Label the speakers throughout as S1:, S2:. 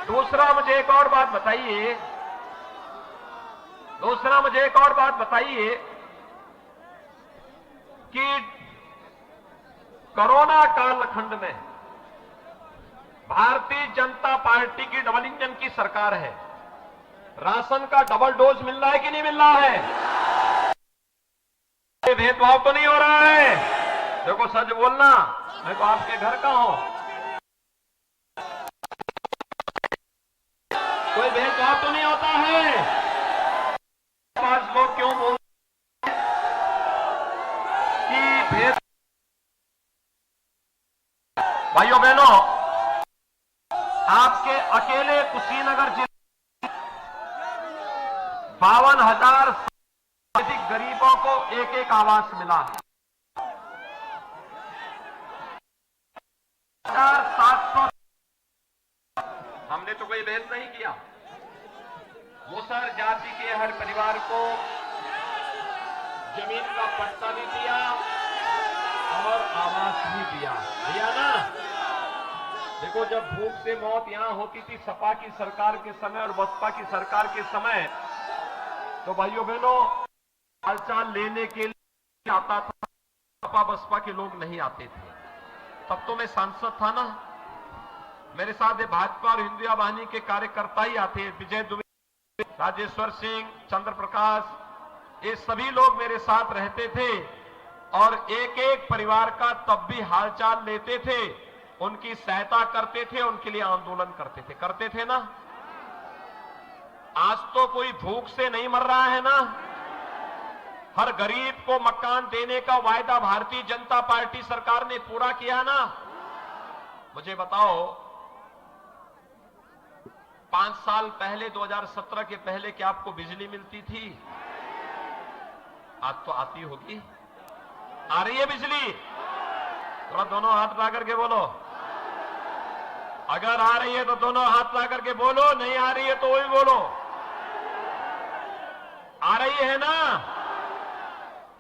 S1: दूसरा मुझे एक और बात बताइए कि कोरोना कालखंड में भारतीय जनता पार्टी की डबल इंजन की सरकार है। राशन का डबल डोज मिल रहा है कि नहीं मिल रहा है? भेदभाव तो नहीं हो रहा है? देखो सच बोलना, मैं तो आपके घर का हूं। कोई भेदभाव तो नहीं होता है? आज लोग क्यों बोल कि भेद? भाइयों बहनों, आपके अकेले कुशीनगर जिले 52,000 से अधिक गरीबों को एक एक आवास मिला है। 700 हमने तो कोई भेद नहीं किया। मुसहर जाति के हर परिवार को जमीन का पट्टा भी दिया और आवास भी दिया ना। देखो, जब भूख से मौत यहां होती थी सपा की सरकार के समय और बसपा की सरकार के समय, तो भाइयों बहनों हालचाल लेने के लिए आता था, सपा बसपा के लोग नहीं आते थे। तब तो मैं सांसद था ना, मेरे साथ ये भाजपा और हिंदुया वाहिनी के कार्यकर्ता ही आते। विजय दुबे, राजेश्वर सिंह, चंद्र प्रकाश, ये सभी लोग मेरे साथ रहते थे और एक एक परिवार का तब भी हालचाल लेते थे, उनकी सहायता करते थे, उनके लिए आंदोलन करते थे ना। आज तो कोई भूख से नहीं मर रहा है ना। हर गरीब को मकान देने का वायदा भारतीय जनता पार्टी सरकार ने पूरा किया ना। मुझे बताओ, 5 साल पहले 2017 के पहले क्या आपको बिजली मिलती थी? आज तो आती होगी। आ रही है बिजली? थोड़ा दोनों हाथ ला करके बोलो। अगर आ रही है तो दोनों हाथ ला करके बोलो, नहीं आ रही है तो वही बोलो। आ रही है ना?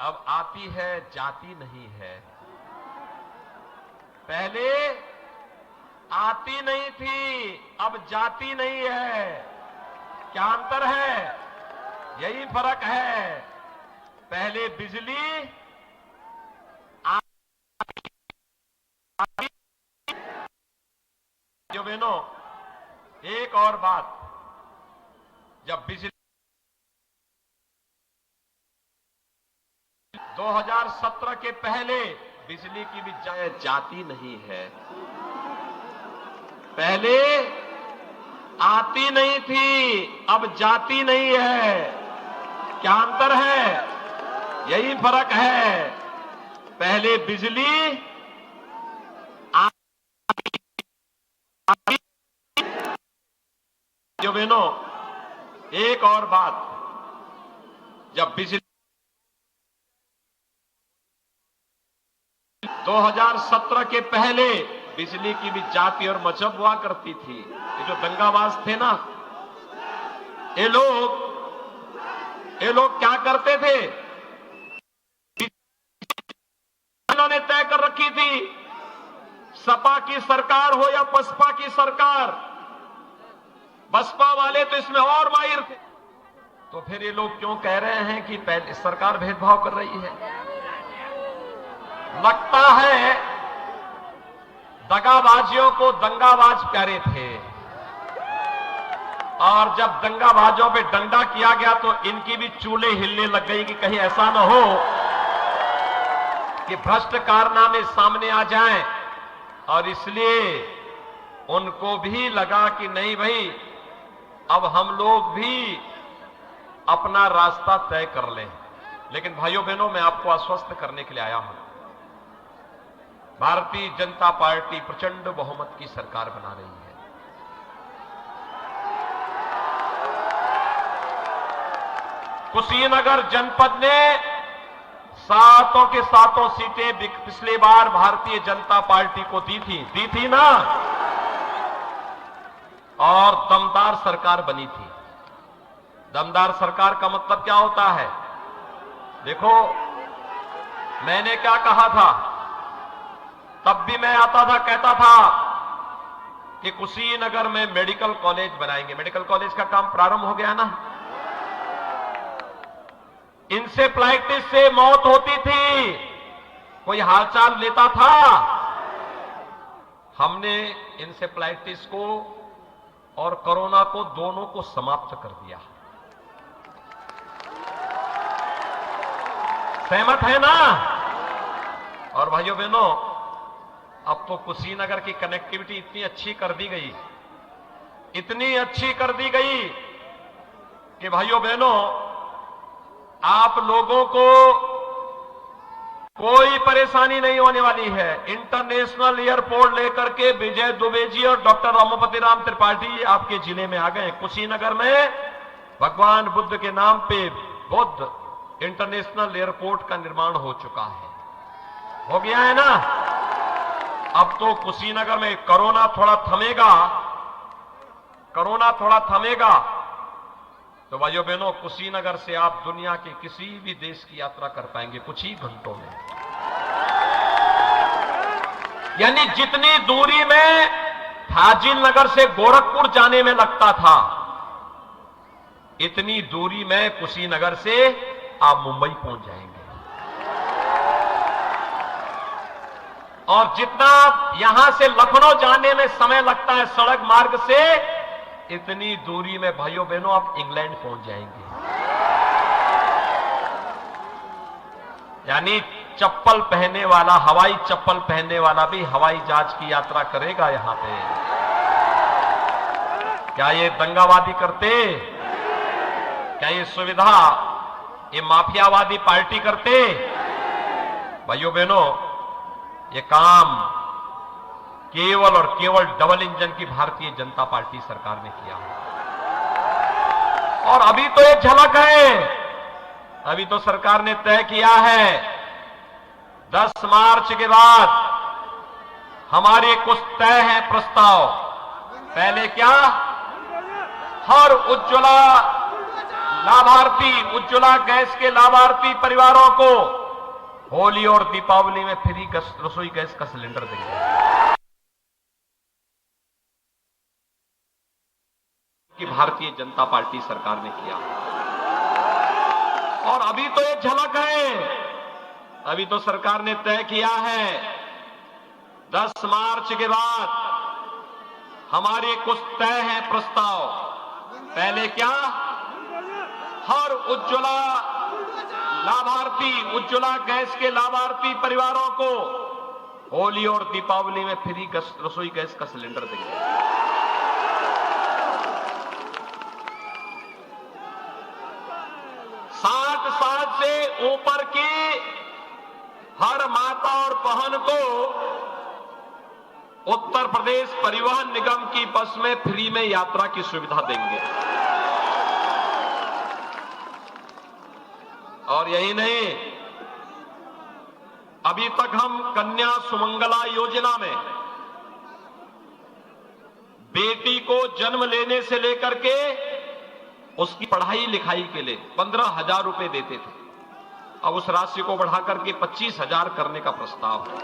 S1: अब आती है, जाती नहीं है। पहले आती नहीं थी, अब जाती नहीं है। क्या अंतर है? यही फर्क है। पहले बिजली जो बहनों, एक और बात, जब बिजली 2017 के पहले बिजली की भी जाती नहीं है। पहले आती नहीं थी, अब जाती नहीं है। क्या अंतर है? यही फर्क है। पहले बिजली जो बहनों, एक और बात, जब बिजली 2017 के पहले बिजली की भी जाति और मजहब हुआ करती थी। ये जो दंगाबाज थे ना, ये लोग क्या करते थे? इन्होंने तय कर रखी थी, सपा की सरकार हो या बसपा की सरकार, बसपा वाले तो इसमें और माहिर थे। तो फिर ये लोग क्यों कह रहे हैं कि पहले सरकार भेदभाव कर रही है? लगता है दगाबाजियों को दंगाबाज प्यारे थे, और जब दंगाबाजों पे डंडा किया गया तो इनकी भी चूल्हे हिलने लग गई कि कहीं ऐसा न हो कि भ्रष्ट कारनामे सामने आ जाएं। और इसलिए उनको भी लगा कि नहीं भाई, अब हम लोग भी अपना रास्ता तय कर लें। लेकिन भाइयों बहनों, मैं आपको आश्वस्त करने के लिए आया हूं, भारतीय जनता पार्टी प्रचंड बहुमत की सरकार बना रही है। कुशीनगर जनपद ने सातों के सातों सीटें पिछली बार भारतीय जनता पार्टी को दी थी ना, और दमदार सरकार बनी थी। दमदार सरकार का मतलब क्या होता है? देखो, मैंने क्या कहा था, तब भी मैं आता था, कहता था कि कुशीनगर में मेडिकल कॉलेज बनाएंगे। मेडिकल कॉलेज का काम प्रारंभ हो गया ना। इंसेफ्लाइटिस से मौत होती थी, कोई हालचाल लेता था? हमने इंसेफ्लाइटिस को और कोरोना को दोनों को समाप्त कर दिया। सहमत है ना? और भाइयों बहनों, अब तो कुशीनगर की कनेक्टिविटी इतनी अच्छी कर दी गई, इतनी अच्छी कर दी गई कि भाइयों बहनों, आप लोगों को कोई परेशानी नहीं होने वाली है। इंटरनेशनल एयरपोर्ट लेकर के विजय दुबे जी और डॉक्टर रमापति राम त्रिपाठी आपके जिले में आ गए। कुशीनगर में भगवान बुद्ध के नाम पे बुद्ध इंटरनेशनल एयरपोर्ट का निर्माण हो चुका है, हो गया है ना। अब तो कुशीनगर में कोरोना थोड़ा थमेगा, कोरोना थोड़ा थमेगा तो भाइयों बहनों, कुशीनगर से आप दुनिया के किसी भी देश की यात्रा कर पाएंगे कुछ ही घंटों में। यानी जितनी दूरी में फाजिल नगर से गोरखपुर जाने में लगता था, इतनी दूरी में कुशीनगर से आप मुंबई पहुंच जाएंगे। और जितना यहां से लखनऊ जाने में समय लगता है सड़क मार्ग से, इतनी दूरी में भाइयों बहनों आप इंग्लैंड पहुंच जाएंगे। यानी चप्पल पहनने वाला, हवाई चप्पल पहनने वाला भी हवाई जहाज की यात्रा करेगा यहां पे। क्या ये दंगावादी करते? क्या ये सुविधा ये माफियावादी पार्टी करते? भाइयों बहनों, ये काम केवल और केवल डबल इंजन की भारतीय जनता पार्टी सरकार ने किया। और अभी तो ये झलक है, अभी तो सरकार ने तय किया है 10 मार्च के बाद हमारे कुछ तय है प्रस्ताव। पहले क्या, हर उज्ज्वला लाभार्थी, उज्ज्वला गैस के लाभार्थी परिवारों को होली और दीपावली में फ्री रसोई गैस का सिलेंडर देंगे कि भारतीय जनता पार्टी सरकार ने किया। और अभी तो ये झलक है, अभी तो सरकार ने तय किया है 10 मार्च के बाद हमारे कुछ तय है प्रस्ताव। पहले क्या, हर उज्ज्वला लाभार्थी, उज्ज्वला गैस के लाभार्थी परिवारों को होली और दीपावली में फ्री रसोई गैस का सिलेंडर देंगे। साठ से ऊपर की हर माता और बहन को उत्तर प्रदेश परिवहन निगम की बस में फ्री में यात्रा की सुविधा देंगे। और यही नहीं, अभी तक हम कन्या सुमंगला योजना में बेटी को जन्म लेने से लेकर के उसकी पढ़ाई लिखाई के लिए 15,000 रुपए देते थे, अब उस राशि को बढ़ाकर के 25,000 करने का प्रस्ताव है।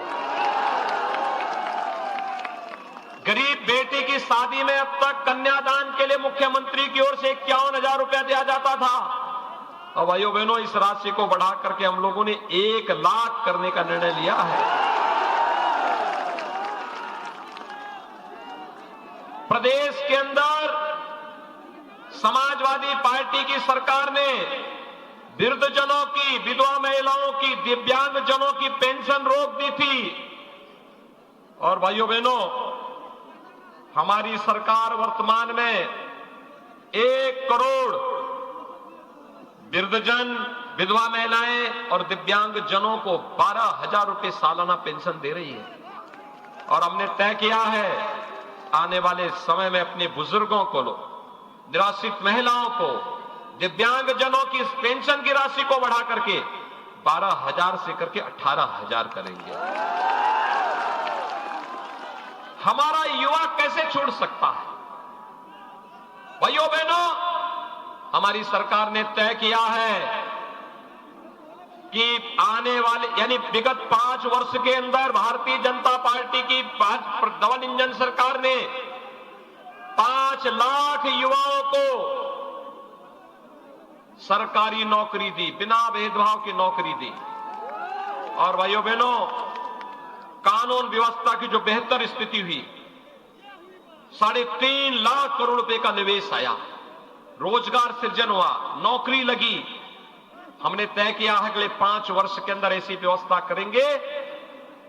S1: गरीब बेटी की शादी में अब तक कन्यादान के लिए मुख्यमंत्री की ओर से 51,000 रुपया दिया जाता था, अब भाइयों बहनों इस राशि को बढ़ा करके हम लोगों ने 1 लाख करने का निर्णय लिया है। प्रदेश के अंदर समाजवादी पार्टी की सरकार ने वृद्धजनों की, विधवा महिलाओं की, दिव्यांगजनों की पेंशन रोक दी थी। और भाइयों बहनों, हमारी सरकार वर्तमान में 1 करोड़ वृद्धजन, विधवा महिलाएं और दिव्यांगजनों को 12,000 रुपए सालाना पेंशन दे रही है। और हमने तय किया है आने वाले समय में अपने बुजुर्गों को, निराश्रित महिलाओं को, दिव्यांगजनों की इस पेंशन की राशि को बढ़ा करके 12,000 से करके 18,000 करेंगे। हमारा युवा कैसे छोड़ सकता है? भाइयों बहनों, हमारी सरकार ने तय किया है कि आने वाले यानी विगत 5 वर्ष के अंदर भारतीय जनता पार्टी की 5 डबल इंजन सरकार ने 5 लाख युवाओं को सरकारी नौकरी दी, बिना भेदभाव की नौकरी दी। और भाइयों बहनों, कानून व्यवस्था की जो बेहतर स्थिति हुई, 3.5 लाख करोड़ रुपए का निवेश आया, रोजगार सृजन हुआ, नौकरी लगी। हमने तय किया है अगले 5 वर्ष के अंदर ऐसी व्यवस्था करेंगे,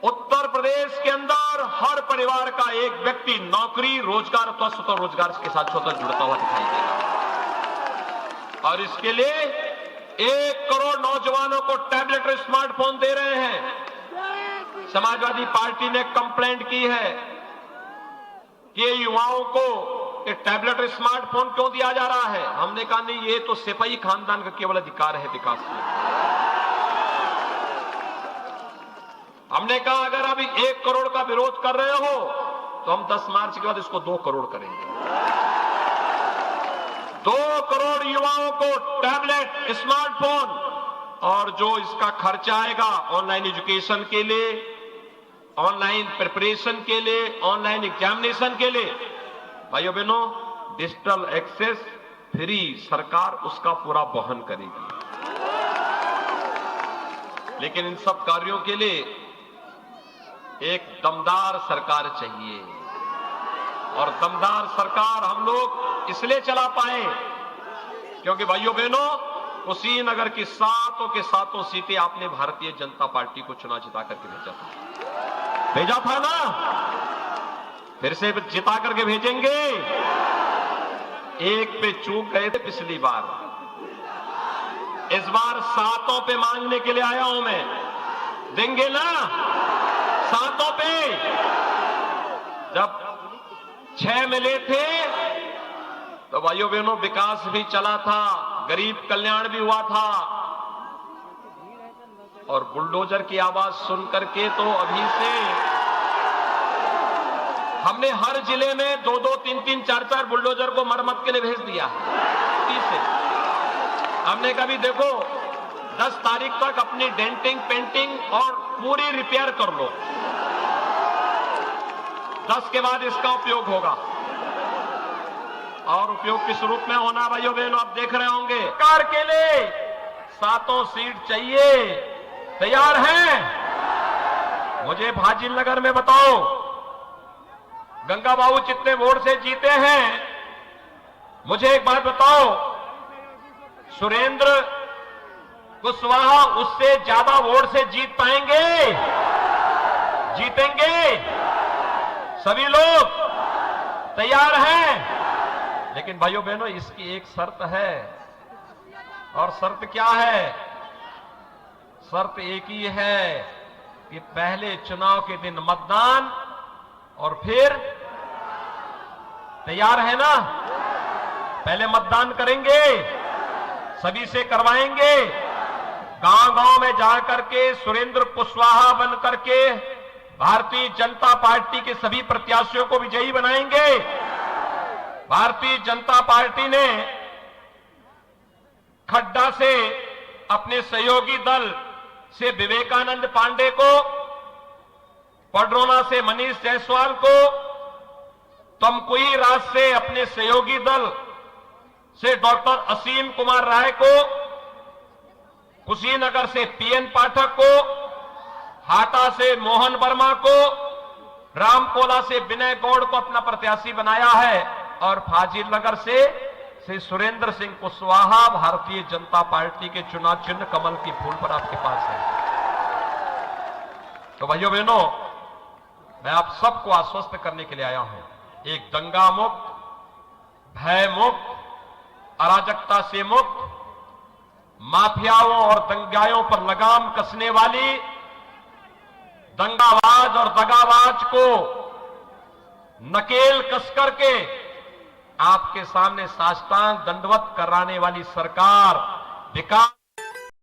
S1: उत्तर प्रदेश के अंदर हर परिवार का एक व्यक्ति नौकरी, रोजगार अथवा स्वतः रोजगार के साथ स्वतः जुड़ता हुआ दिखाई देगा। और इसके लिए 1 करोड़ नौजवानों को टैबलेट और स्मार्टफोन दे रहे हैं। समाजवादी पार्टी ने कंप्लेंट की है कि युवाओं को ये टैबलेट और स्मार्टफोन क्यों दिया जा रहा है। हमने कहा नहीं, ये तो सिपाही खानदान का केवल अधिकार है विकास में। हमने कहा अगर अभी 1 करोड़ का विरोध कर रहे हो तो हम 10 मार्च के बाद इसको 2 करोड़ करेंगे। 2 करोड़ युवाओं को टैबलेट, स्मार्टफोन, और जो इसका खर्चा आएगा ऑनलाइन एजुकेशन के लिए, ऑनलाइन प्रिपरेशन के लिए, ऑनलाइन एग्जामिनेशन के लिए, भाइयों बहनों, डिजिटल एक्सेस फ्री सरकार उसका पूरा वहन करेगी। लेकिन इन सब कार्यों के लिए एक दमदार सरकार चाहिए, और दमदार सरकार हम लोग इसलिए चला पाए क्योंकि भाइयों बहनों, कुशीनगर की 7 के 7 सीटें आपने भारतीय जनता पार्टी को चुनाव जिता करके भेजा था ना, फिर से जिता करके भेजेंगे। एक पे चूक गए थे पिछली बार, इस बार 7 पे मांगने के लिए आया हूं मैं। देंगे ना 7 पे? जब 6 मिले थे तो भाइयों बहनों विकास भी चला था, गरीब कल्याण भी हुआ था, और बुलडोजर की आवाज सुन करके तो अभी से हमने हर जिले में 2-2, 3-3, 4-4 बुलडोजर को मरम्मत के लिए भेज दिया है। हमने कभी देखो 10 तारीख तक अपनी डेंटिंग, पेंटिंग और पूरी रिपेयर कर लो, 10 के बाद इसका उपयोग होगा। और उपयोग किस रूप में होना भाइयों बहनों आप देख रहे होंगे। सरकार के लिए 7 सीट चाहिए, तैयार हैं? मुझे फाजिल नगर में बताओ, गंगा बाबू जितने वोट से जीते हैं, मुझे एक बात बताओ, सुरेंद्र कुशवाहा उससे ज्यादा वोट से जीत पाएंगे? जीतेंगे? सभी लोग तैयार हैं? लेकिन भाइयों बहनों इसकी एक शर्त है, और शर्त क्या है? शर्त एक ही है कि पहले चुनाव के दिन मतदान, और फिर तैयार है ना? पहले मतदान करेंगे, सभी से करवाएंगे, गांव-गांव में जाकर के सुरेंद्र कुशवाहा बन करके भारतीय जनता पार्टी के सभी प्रत्याशियों को विजयी बनाएंगे। भारतीय जनता पार्टी ने खड्डा से अपने सहयोगी दल से विवेकानंद पांडे को, पडरौना से मनीष जायसवाल को, तमकुही राज से अपने सहयोगी दल से डॉक्टर असीम कुमार राय को, कुशीनगर से पीएन पाठक को, हाटा से मोहन वर्मा को, रामकोला से विनय गौड़ को अपना प्रत्याशी बनाया है, और फाजिल नगर से श्री सुरेंद्र सिंह कुशवाहा भारतीय जनता पार्टी के चुनाव चिन्ह कमल की फूल पर आपके पास है। तो भाइयों बहनों, मैं आप सबको आश्वस्त करने के लिए आया हूं, एक दंगा मुक्त, भय मुक्त, अराजकता से मुक्त, माफियाओं और दंगाइयों पर लगाम कसने वाली, दंगाबाज और दगाबाज को नकेल कस करके आपके सामने साष्टांग दंडवत कराने वाली सरकार, विकास